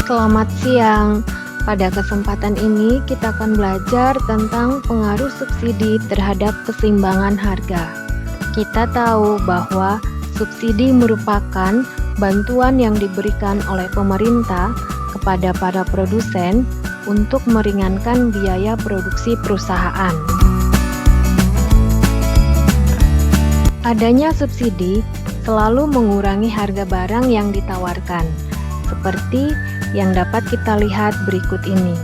Selamat siang. Pada kesempatan ini kita akan belajar tentang pengaruh subsidi terhadap keseimbangan harga. Kita tahu bahwa subsidi merupakan bantuan yang diberikan oleh pemerintah kepada para produsen untuk meringankan biaya produksi perusahaan. Adanya subsidi selalu mengurangi harga barang yang ditawarkan, seperti yang dapat kita lihat berikut ini.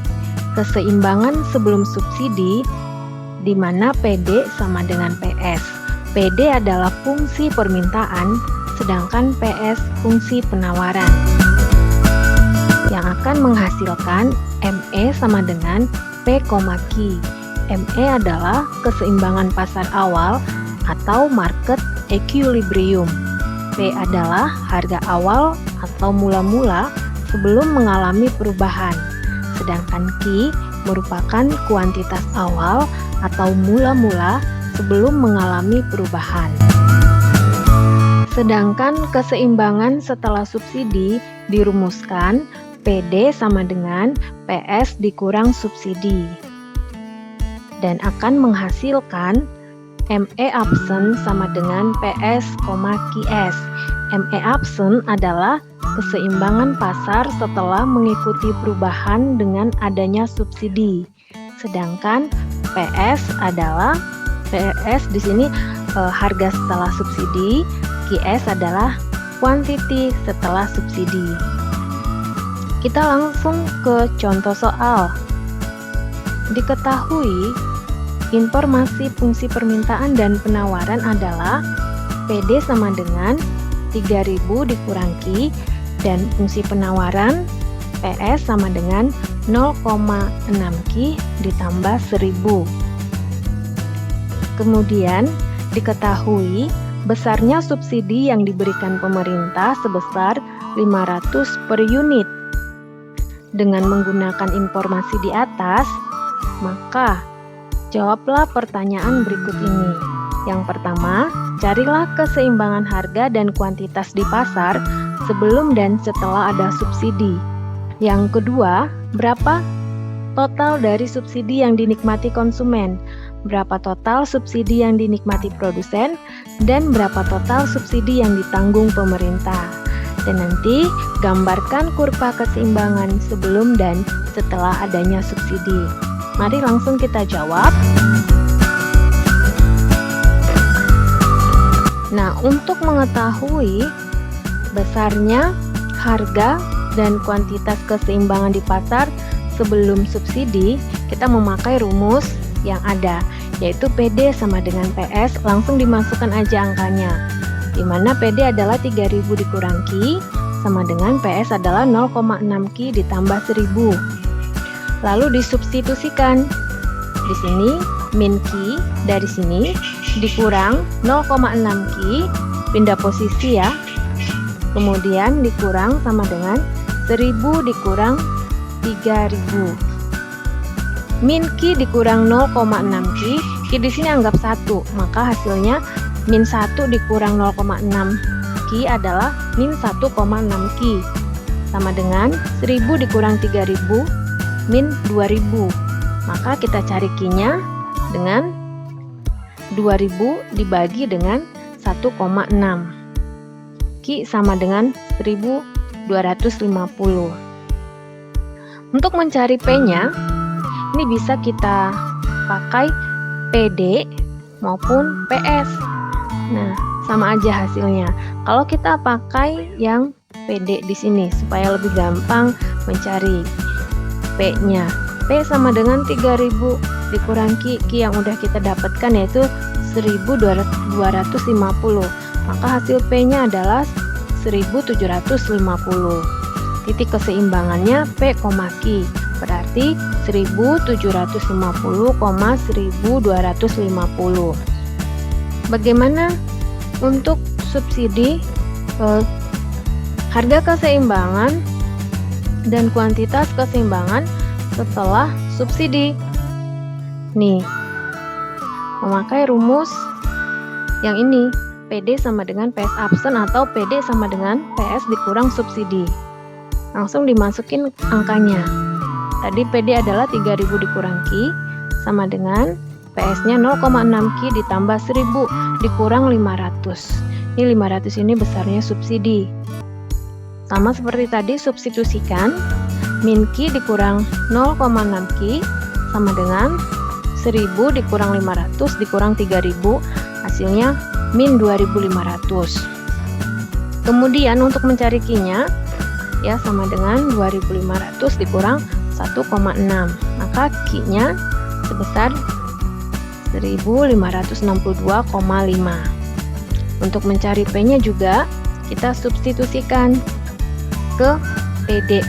Keseimbangan sebelum subsidi, di mana PD sama dengan PS. PD adalah fungsi permintaan, sedangkan PS fungsi penawaran, yang akan menghasilkan ME sama dengan P, Q. ME adalah keseimbangan pasar awal atau market equilibrium. P adalah harga awal atau mula-mula sebelum mengalami perubahan, sedangkan Q merupakan kuantitas awal atau mula-mula sebelum mengalami perubahan. Sedangkan keseimbangan setelah subsidi dirumuskan PD sama dengan PS dikurang subsidi, dan akan menghasilkan ME absen sama dengan PS, QS. ME absen adalah keseimbangan pasar setelah mengikuti perubahan dengan adanya subsidi. Sedangkan PS adalah di sini harga setelah subsidi, QS adalah quantity setelah subsidi. Kita langsung ke contoh soal. Diketahui informasi fungsi permintaan dan penawaran adalah PD sama dengan 3000 dikurang Q, dan fungsi penawaran PS sama dengan 0,6 Q ditambah 1000. Kemudian diketahui besarnya subsidi yang diberikan pemerintah sebesar 500 per unit. Dengan menggunakan informasi di atas, maka jawablah pertanyaan berikut ini. Yang pertama, carilah keseimbangan harga dan kuantitas di pasar sebelum dan setelah ada subsidi. Yang kedua, berapa total dari subsidi yang dinikmati konsumen, berapa total subsidi yang dinikmati produsen, dan berapa total subsidi yang ditanggung pemerintah. Dan nanti gambarkan kurva keseimbangan sebelum dan setelah adanya subsidi. Mari langsung kita jawab. Nah, untuk mengetahui besarnya harga dan kuantitas keseimbangan di pasar sebelum subsidi, kita memakai rumus yang ada, yaitu PD sama dengan PS. Langsung dimasukkan aja angkanya, di mana PD adalah 3000 dikurang Q sama dengan PS adalah 0,6 Q ditambah 1000. Lalu disubstitusikan. Di sini min Q dari sini dikurang 0,6 Q, pindah posisi ya. Kemudian dikurang sama dengan 1000 dikurang 3000. Min Q dikurang 0,6 Q, Q di sini anggap 1, maka hasilnya min 1 dikurang 0,6 Q adalah min 1,6 Q, sama dengan 1000 dikurang 3000 min 2000. Maka kita cari Q-nya dengan 2000 dibagi dengan 1,6. Q sama dengan 1250. Untuk mencari P-nya, ini bisa kita pakai PD maupun PS. Nah, sama aja hasilnya. Kalau kita pakai yang PD di sini supaya lebih gampang mencari P-nya. P sama dengan 3000 dikurang Q yang udah kita dapatkan yaitu 1250. Maka hasil P-nya adalah 1750. Titik keseimbangannya P, Q. Berarti 1750,1250. Bagaimana untuk subsidi harga keseimbangan dan kuantitas keseimbangan setelah subsidi? Nih, memakai rumus yang ini, PD sama dengan PS absen atau PD sama dengan PS dikurang subsidi. langsung dimasukin angkanya. Tadi PD adalah 3000 dikurang Q sama dengan PS-nya 0,6 Q ditambah 1000 dikurang 500. Ini 500 ini besarnya subsidi. Sama seperti tadi, substitusikan min Q dikurang 0,6 Q sama dengan 1000 dikurang 500 dikurang 3000, hasilnya min 2500. Kemudian untuk mencari Q-nya ya sama dengan 2500 dikurang 1,6, maka Q-nya sebesar 1562,5. Untuk mencari P-nya juga kita substitusikan ke PD.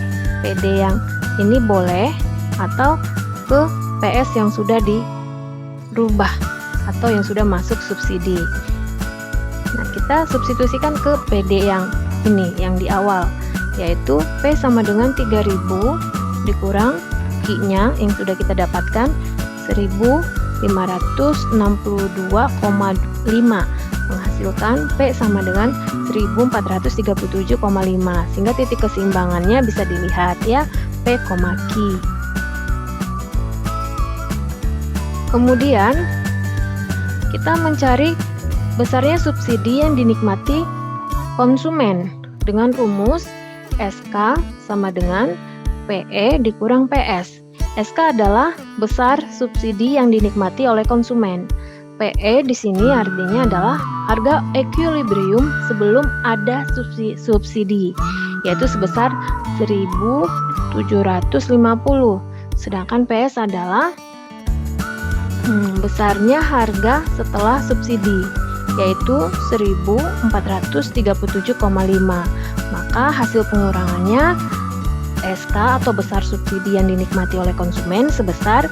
PD yang ini boleh atau ke PS yang sudah dirubah atau yang sudah masuk subsidi. Nah, kita substitusikan ke PD yang ini, yang di awal, yaitu P sama dengan 3000 dikurang Q-nya yang sudah kita dapatkan 1562,5, menghasilkan P sama dengan 1437,5, sehingga titik keseimbangannya bisa dilihat ya, P, Q. Kemudian kita mencari besarnya subsidi yang dinikmati konsumen dengan rumus SK sama dengan PE dikurang PS. SK adalah besar subsidi yang dinikmati oleh konsumen. PE di sini artinya adalah harga equilibrium sebelum ada subsidi, yaitu sebesar 1.750. Sedangkan PS adalah besarnya harga setelah subsidi, yaitu 1.437,5. Maka hasil pengurangannya SK atau besar subsidi yang dinikmati oleh konsumen sebesar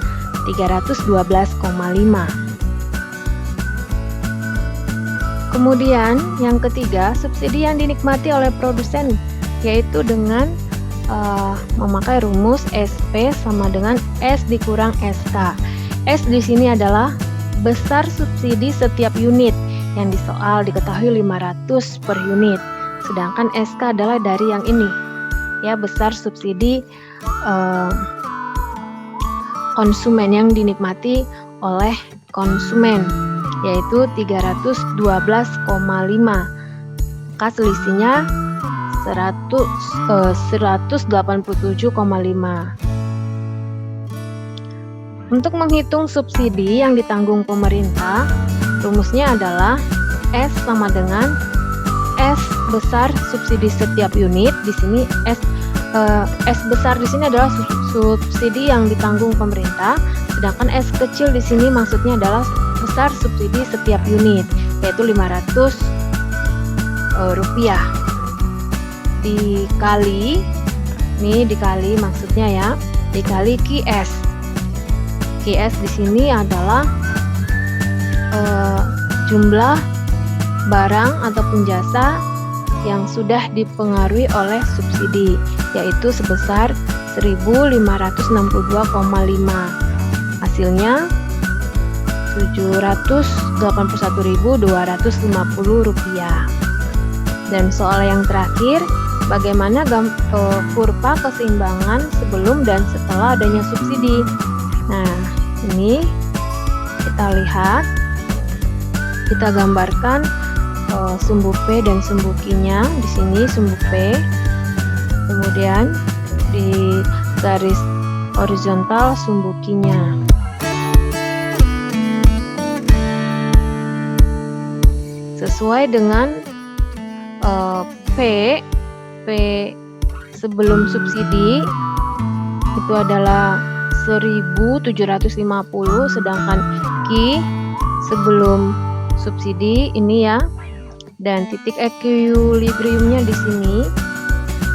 312,5. Kemudian yang ketiga, subsidi yang dinikmati oleh produsen, yaitu dengan memakai rumus SP sama dengan S dikurang SK. S di sini adalah besar subsidi setiap unit, yang di soal diketahui 500 per unit. Sedangkan SK adalah dari yang ini, ya, besar subsidi konsumen yang dinikmati oleh konsumen, yaitu 312,5. Maka selisihnya 187,5. Untuk menghitung subsidi yang ditanggung pemerintah, rumusnya adalah S sama dengan S besar subsidi setiap unit. Di sini S besar di sini adalah subsidi yang ditanggung pemerintah, sedangkan S kecil di sini maksudnya adalah besar subsidi setiap unit, yaitu 500 rupiah dikali, ini dikali maksudnya ya, dikali QS. QS di sini adalah jumlah barang ataupun jasa yang sudah dipengaruhi oleh subsidi, yaitu sebesar 1.562,5. Hasilnya 781.250 rupiah. Dan soal yang terakhir, bagaimana kurva keseimbangan sebelum dan setelah adanya subsidi. Nah, ini kita lihat, kita gambarkan sumbu P dan sumbu Q-nya. Di sini sumbu P, kemudian di garis horizontal sumbu Q-nya. Sesuai dengan P sebelum subsidi itu adalah 1.750, sedangkan Q sebelum subsidi ini ya, dan titik equilibriumnya di sini.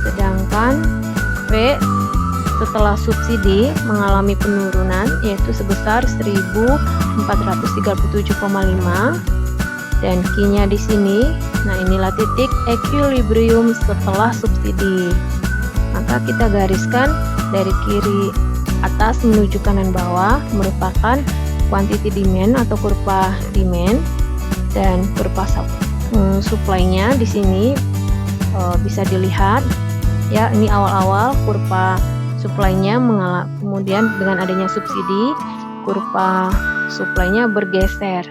Sedangkan P setelah subsidi mengalami penurunan, yaitu sebesar 1.437,5, dan Q-nya di sini. Nah, inilah titik equilibrium setelah subsidi. Maka kita gariskan dari kiri atas menuju kanan bawah merupakan quantity demand atau kurva demand, dan kurva supply-nya di sini bisa dilihat Ya, ini awal-awal kurva supply-nya kemudian dengan adanya subsidi, kurva supply-nya bergeser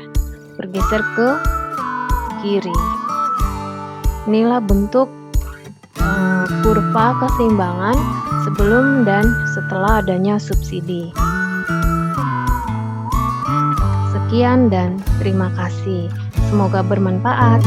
ke kiri. Inilah bentuk kurva keseimbangan sebelum dan setelah adanya subsidi. Sekian dan terima kasih. Semoga bermanfaat.